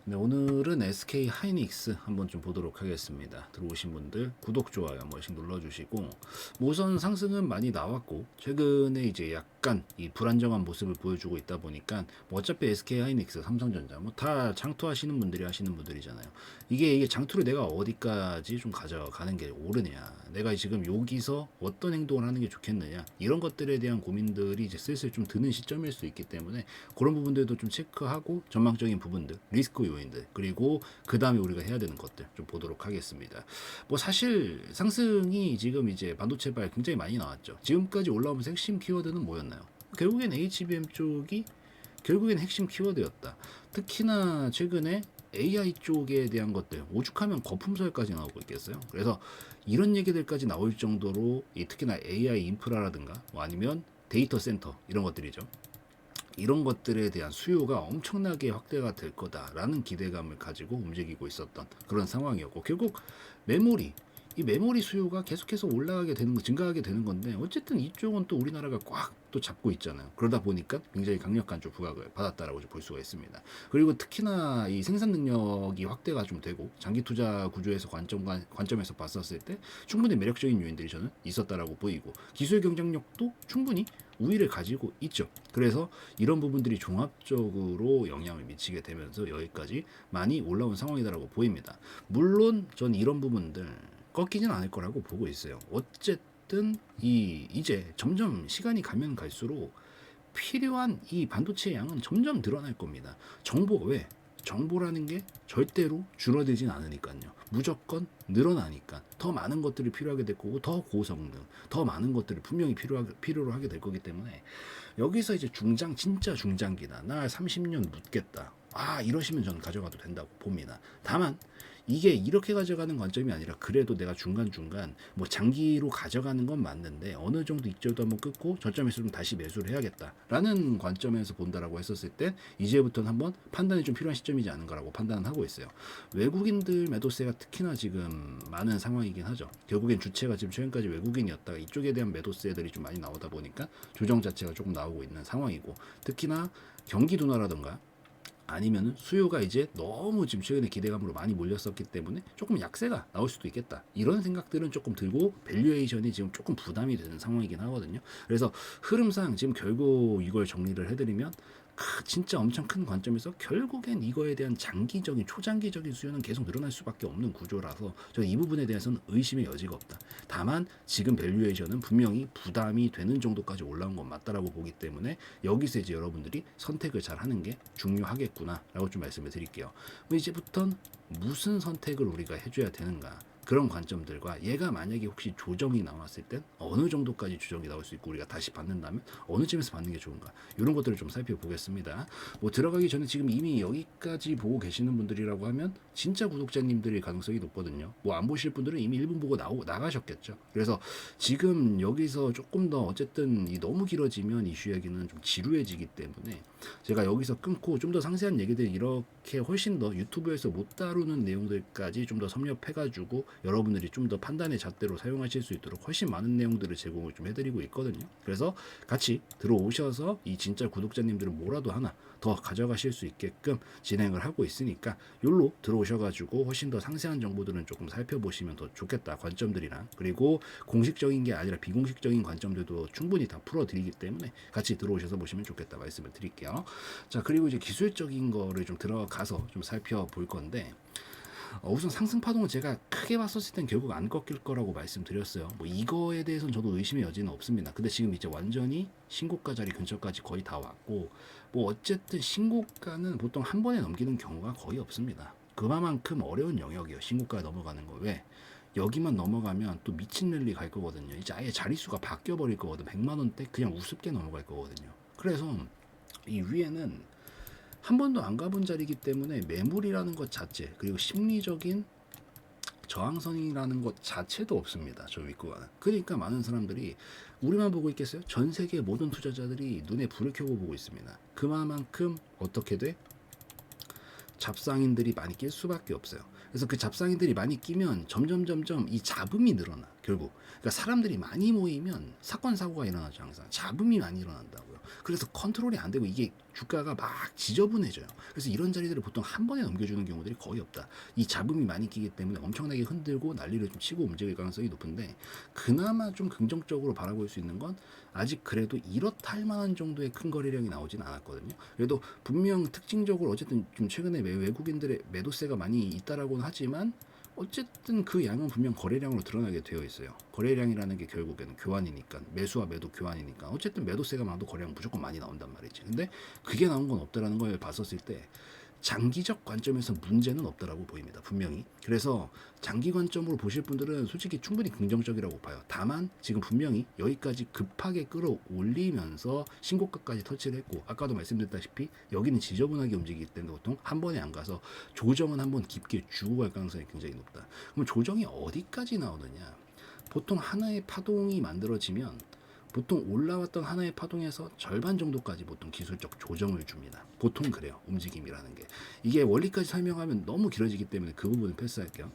네, 오늘은 SK 하이닉스 한번 좀 보도록 하겠습니다. 들어오신 분들 구독, 좋아요 한 번씩 눌러주시고, 모선 상승은 많이 나왔고 최근에 이제 약간 이 불안정한 모습을 보여주고 있다 보니까 뭐 어차피 SK 하이닉스, 삼성전자 뭐 다 장투하시는 분들이 하시는 분들이잖아요. 이게 장투를 내가 어디까지 좀 가져가는 게 옳으냐, 내가 지금 여기서 어떤 행동을 하는 게 좋겠느냐, 이런 것들에 대한 고민들이 이제 슬슬 좀 드는 시점일 수 있기 때문에 그런 부분들도 좀 체크하고 전망적인 부분들, 리스크 요인들, 그리고 그 다음에 우리가 해야 되는 것들 좀 보도록 하겠습니다. 뭐 사실 상승이 지금 이제 반도체발 굉장히 많이 나왔죠. 지금까지 올라오면서 핵심 키워드는 뭐였나요? 결국엔 HBM 쪽이 결국엔 핵심 키워드였다. 특히나 최근에 AI 쪽에 대한 것들, 오죽하면 거품설까지 나오고 있겠어요. 그래서 이런 얘기들까지 나올 정도로 특히나 AI 인프라라든가 뭐 아니면 데이터 센터 이런 것들이죠. 이런 것들에 대한 수요가 엄청나게 확대가 될 거다라는 기대감을 가지고 움직이고 있었던 그런 상황이었고, 결국 메모리, 이 메모리 수요가 계속해서 올라가게 되는 거, 증가하게 되는 건데, 어쨌든 이쪽은 또 우리나라가 꽉 또 잡고 있잖아요. 그러다 보니까 굉장히 강력한 좀 부각을 받았다라고 볼 수가 있습니다. 그리고 특히나 이 생산 능력이 확대가 좀 되고 장기 투자 구조에서 관점에서 봤었을 때 충분히 매력적인 요인들이 저는 있었다라고 보이고, 기술 경쟁력도 충분히 우위를 가지고 있죠. 그래서 이런 부분들이 종합적으로 영향을 미치게 되면서 여기까지 많이 올라온 상황이다라고 보입니다. 물론 전 이런 부분들 꺾이진 않을 거라고 보고 있어요. 어쨌든 이제 점점 시간이 가면 갈수록 필요한 이 반도체 양은 점점 늘어날 겁니다. 왜? 정보라는 게 절대로 줄어들진 않으니까요. 무조건 늘어나니까 더 많은 것들이 필요하게 될 거고, 더 고성능, 더 많은 것들을 분명히 필요로 하게 될 거기 때문에 여기서 이제 진짜 중장기다, 나 30년 묻겠다, 이러시면 저는 가져가도 된다고 봅니다. 다만 이게 이렇게 가져가는 관점이 아니라, 그래도 내가 중간중간 뭐 장기로 가져가는 건 맞는데 어느 정도 이쪽도 한번 끊고 저점에서 좀 다시 매수를 해야겠다라는 관점에서 본다라고 했었을 때, 이제부터는 한번 판단이 좀 필요한 시점이지 않은가라고 판단을 하고 있어요. 외국인들 매도세가 특히나 지금 많은 상황이긴 하죠. 결국엔 주체가 지금 최근까지 외국인이었다가 이쪽에 대한 매도세들이 좀 많이 나오다 보니까 조정 자체가 조금 나오고 있는 상황이고, 특히나 경기 둔화라든가 아니면은 수요가 이제 너무 지금 최근에 기대감으로 많이 몰렸었기 때문에 조금 약세가 나올 수도 있겠다, 이런 생각들은 조금 들고, 밸류에이션이 지금 조금 부담이 되는 상황이긴 하거든요. 그래서 흐름상 지금 결국 이걸 정리를 해드리면, 진짜 엄청 큰 관점에서 결국엔 이거에 대한 초장기적인 수요는 계속 늘어날 수밖에 없는 구조라서 저는 이 부분에 대해서는 의심의 여지가 없다. 다만 지금 밸류에이션은 분명히 부담이 되는 정도까지 올라온 건 맞다라고 보기 때문에 여기서 이제 여러분들이 선택을 잘 하는 게 중요하겠구나라고 좀 말씀을 드릴게요. 이제부턴 무슨 선택을 우리가 해줘야 되는가, 그런 관점들과, 얘가 만약에 혹시 조정이 나왔을 땐 어느 정도까지 조정이 나올 수 있고 우리가 다시 받는다면 어느 쯤에서 받는 게 좋은가, 이런 것들을 좀 살펴보겠습니다. 뭐 들어가기 전에 지금 이미 여기까지 보고 계시는 분들이라고 하면 진짜 구독자님들일 가능성이 높거든요. 뭐 안 보실 분들은 이미 1분 보고 나가셨겠죠. 그래서 지금 여기서 조금 더, 어쨌든 너무 길어지면 이슈 얘기는 좀 지루해지기 때문에 제가 여기서 끊고 좀 더 상세한 얘기들, 이렇게 훨씬 더 유튜브에서 못 다루는 내용들까지 좀 더 섭렵해가지고 여러분들이 좀 더 판단의 잣대로 사용하실 수 있도록 훨씬 많은 내용들을 제공을 좀 해드리고 있거든요. 그래서 같이 들어오셔서 이 진짜 구독자님들은 뭐라도 하나 더 가져가실 수 있게끔 진행을 하고 있으니까, 여기로 들어오셔가지고 훨씬 더 상세한 정보들은 조금 살펴보시면 더 좋겠다, 관점들이랑. 그리고 공식적인 게 아니라 비공식적인 관점들도 충분히 다 풀어드리기 때문에 같이 들어오셔서 보시면 좋겠다 말씀을 드릴게요. 자, 그리고 이제 기술적인 거를 좀 들어가서 좀 살펴볼 건데, 우선 상승 파동은 제가 크게 봤었을 땐 결국 안 꺾일 거라고 말씀드렸어요. 뭐 이거에 대해서는 저도 의심의 여지는 없습니다. 근데 지금 이제 완전히 신고가 자리 근처까지 거의 다 왔고, 뭐 어쨌든 신고가는 보통 한 번에 넘기는 경우가 거의 없습니다. 그만큼 어려운 영역이에요, 신고가에 넘어가는 거. 왜? 여기만 넘어가면 또 미친 랠리 갈 거거든요. 이제 아예 자릿수가 바뀌어 버릴 거거든. 100만 원대 그냥 우습게 넘어갈 거거든요. 그래서 이 위에는 한 번도 안 가본 자리이기 때문에 매물이라는 것 자체, 그리고 심리적인 저항선이라는 것 자체도 없습니다, 저 윗구간은. 그러니까 많은 사람들이 우리만 보고 있겠어요? 전 세계 모든 투자자들이 눈에 불을 켜고 보고 있습니다. 그만큼 어떻게 돼? 잡상인들이 많이 낄 수밖에 없어요. 그래서 그 잡상인들이 많이 끼면 점점 이 잡음이 늘어나. 결국 그러니까 사람들이 많이 모이면 사건 사고가 일어나죠. 항상 잡음이 많이 일어난다고요. 그래서 컨트롤이 안 되고 이게 주가가 막 지저분해져요. 그래서 이런 자리들을 보통 한 번에 넘겨주는 경우들이 거의 없다. 이 잡음이 많이 끼기 때문에 엄청나게 흔들고 난리를 좀 치고 움직일 가능성이 높은데, 그나마 좀 긍정적으로 바라볼 수 있는 건 아직 그래도 이렇다 할 만한 정도의 큰 거래량이 나오진 않았거든요. 그래도 분명 특징적으로 어쨌든 좀 최근에 외국인들의 매도세가 많이 있다라고는 하지만 어쨌든 그 양은 분명 거래량으로 드러나게 되어 있어요. 거래량이라는 게 결국에는 교환이니까, 매수와 매도 교환이니까 어쨌든 매도세가 많아도 거래량 무조건 많이 나온단 말이지. 근데 그게 나온 건 없다라는 걸 봤었을 때 장기적 관점에서 문제는 없다라고 보입니다. 분명히. 그래서 장기 관점으로 보실 분들은 솔직히 충분히 긍정적이라고 봐요. 다만 지금 분명히 여기까지 급하게 끌어올리면서 신고가까지 터치를 했고, 아까도 말씀드렸다시피 여기는 지저분하게 움직이기 때문에 보통 한 번에 안 가서 조정은 한번 깊게 주고 갈 가능성이 굉장히 높다. 그럼 조정이 어디까지 나오느냐? 보통 하나의 파동이 만들어지면 보통 올라왔던 하나의 파동에서 절반 정도까지 보통 기술적 조정을 줍니다. 보통 그래요. 움직임이라는 게. 이게 원리까지 설명하면 너무 길어지기 때문에 그 부분은 패스할게요.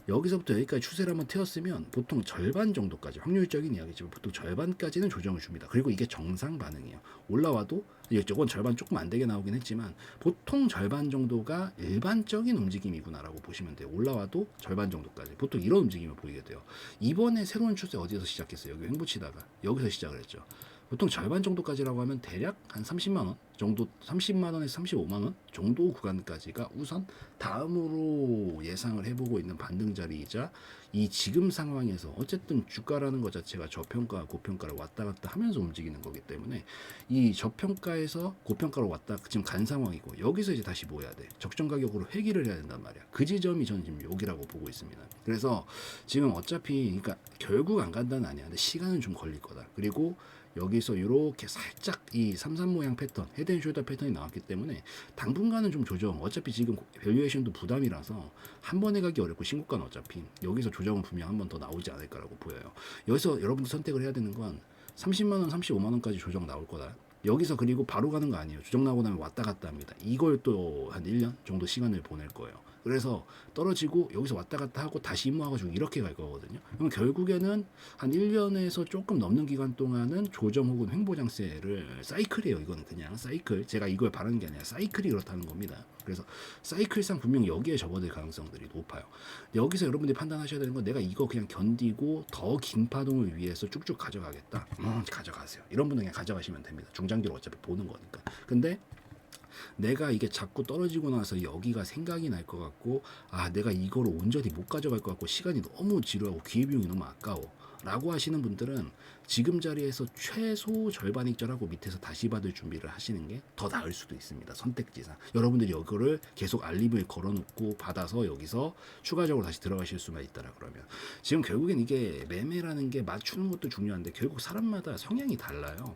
여기서부터 여기까지 추세를 한번 태웠으면 보통 절반 정도까지, 확률적인 이야기지만 보통 절반까지는 조정을 줍니다. 그리고 이게 정상 반응이에요. 올라와도 저건 절반 조금 안 되게 나오긴 했지만 보통 절반 정도가 일반적인 움직임이구나라고 보시면 돼요. 올라와도 절반 정도까지 보통 이런 움직임을 보이게 돼요. 이번에 새로운 추세 어디서 시작했어요? 여기 횡보치다가 여기서 시작을 했죠. 보통 절반 정도까지라고 하면 대략 한 30만 원 정도, 30만 원에서 35만 원 정도 구간까지가 우선 다음으로 예상을 해보고 있는 반등 자리이자, 이 지금 상황에서 어쨌든 주가라는 것 자체가 저평가 고평가를 왔다 갔다 하면서 움직이는 거기 때문에 이 저평가에서 고평가로 왔다 지금 간 상황이고, 여기서 이제 다시 뭐 해야 돼? 적정 가격으로 회귀를 해야 된단 말이야. 그 지점이 저는 지금 여기라고 보고 있습니다. 그래서 지금 어차피 그러니까 결국 안 간다는 아니야. 근데 시간은 좀 걸릴 거다. 그리고 여기서 이렇게 살짝 이 삼삼 모양 패턴, 헤드앤숄더 패턴이 나왔기 때문에 당분간은 좀 조정, 어차피 지금 밸류에이션도 부담이라서 한 번에 가기 어렵고, 신고가는 어차피 여기서 조정은 분명 한 번 더 나오지 않을까라고 보여요. 여기서 여러분들 선택을 해야 되는 건 30만 원, 35만 원까지 조정 나올 거다. 여기서 그리고 바로 가는 거 아니에요. 조정 나오고 나면 왔다 갔다 합니다. 이걸 또 한 1년 정도 시간을 보낼 거예요. 그래서 떨어지고 여기서 왔다 갔다 하고 다시 입모아가지고 이렇게 갈 거거든요. 그럼 결국에는 한 1년에서 조금 넘는 기간 동안은 조정 혹은 횡보장세를, 사이클이에요. 이거는 그냥 사이클. 제가 이걸 바라는 게 아니라 사이클이 그렇다는 겁니다. 그래서 사이클상 분명 여기에 접어들 가능성들이 높아요. 여기서 여러분들이 판단하셔야 되는 건, 내가 이거 그냥 견디고 더 긴 파동을 위해서 쭉쭉 가져가겠다. 가져가세요. 이런 분은 그냥 가져가시면 됩니다. 중장기로 어차피 보는 거니까. 근데 내가 이게 자꾸 떨어지고 나서 여기가 생각이 날 것 같고, 아 내가 이거를 온전히 못 가져갈 것 같고, 시간이 너무 지루하고 기회비용이 너무 아까워 라고 하시는 분들은 지금 자리에서 최소 절반 익절하고 밑에서 다시 받을 준비를 하시는 게 더 나을 수도 있습니다. 선택지상 여러분들이 이거를 계속 알림을 걸어놓고 받아서 여기서 추가적으로 다시 들어가실 수만 있다라 그러면, 지금 결국엔 이게 매매라는 게 맞추는 것도 중요한데 결국 사람마다 성향이 달라요.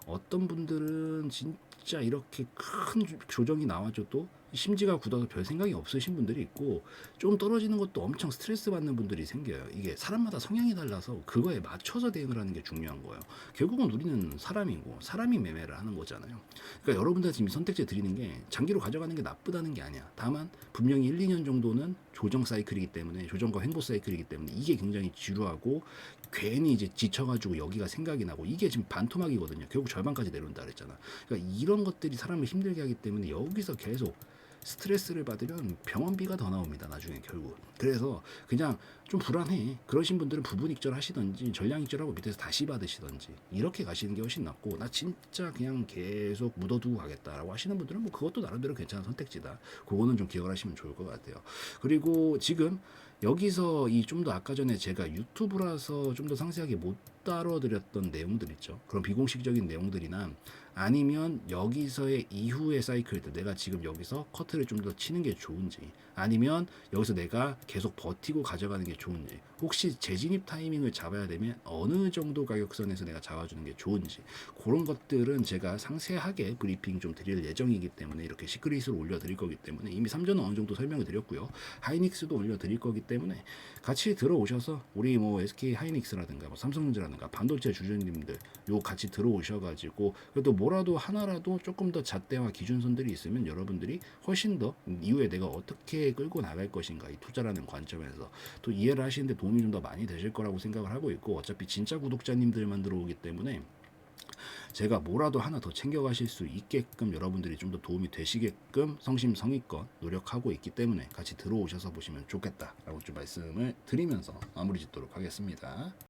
어떤 분들은 진짜 이렇게 큰 조정이 나와줘도 심지가 굳어서 별 생각이 없으신 분들이 있고, 좀 떨어지는 것도 엄청 스트레스 받는 분들이 생겨요. 이게 사람마다 성향이 달라서 그거에 맞춰서 대응을 하는 게 중요한 거예요. 결국은 우리는 사람이고 사람이 매매를 하는 거잖아요. 그러니까 여러분들 지금 선택지 드리는 게 장기로 가져가는 게 나쁘다는 게 아니야. 다만 분명히 1, 2년 정도는 조정 사이클이기 때문에, 조정과 횡보 사이클이기 때문에 이게 굉장히 지루하고 괜히 이제 지쳐가지고 여기가 생각이 나고, 이게 지금 반토막이거든요. 결국 절반까지 내려온다 그랬잖아. 그러니까 이런 것들이 사람을 힘들게 하기 때문에 여기서 계속 스트레스를 받으면 병원비가 더 나옵니다. 나중에 결국. 그래서 그냥 좀 불안해. 그러신 분들은 부분 익절 하시던지 전량 익절하고 밑에서 다시 받으시던지 이렇게 가시는 게 훨씬 낫고, 나 진짜 그냥 계속 묻어두고 가겠다라고 하시는 분들은 뭐 그것도 나름대로 괜찮은 선택지다. 그거는 좀 기억을 하시면 좋을 것 같아요. 그리고 지금 여기서 이 좀 더 아까 전에 제가 유튜브라서 좀 더 상세하게 못 다뤄드렸던 내용들 있죠. 그런 비공식적인 내용들이나 아니면 여기서의 이후의 사이클들, 내가 지금 여기서 커트를 좀 더 치는 게 좋은지, 아니면 여기서 내가 계속 버티고 가져가는 게 좋은지, 혹시 재진입 타이밍을 잡아야 되면 어느 정도 가격선에서 내가 잡아주는 게 좋은지, 그런 것들은 제가 상세하게 브리핑 좀 드릴 예정이기 때문에, 이렇게 시크릿으로 올려드릴 거기 때문에, 이미 3전은 어느 정도 설명을 드렸고요. 하이닉스도 올려드릴 거기 때문에 같이 들어오셔서 우리 뭐 SK 하이닉스라든가 뭐 삼성전자라든가 반도체 주주님들 요 같이 들어오셔가지고, 그래도 뭐라도 하나라도 조금 더 잣대와 기준선들이 있으면 여러분들이 훨씬 더 이후에 내가 어떻게 끌고 나갈 것인가, 이 투자라는 관점에서 또 이해를 하시는데 도움이 좀 더 많이 되실 거라고 생각을 하고 있고, 어차피 진짜 구독자님들만 들어오기 때문에 제가 뭐라도 하나 더 챙겨가실 수 있게끔 여러분들이 좀 더 도움이 되시게끔 성심성의껏 노력하고 있기 때문에 같이 들어오셔서 보시면 좋겠다라고 좀 말씀을 드리면서 마무리 짓도록 하겠습니다.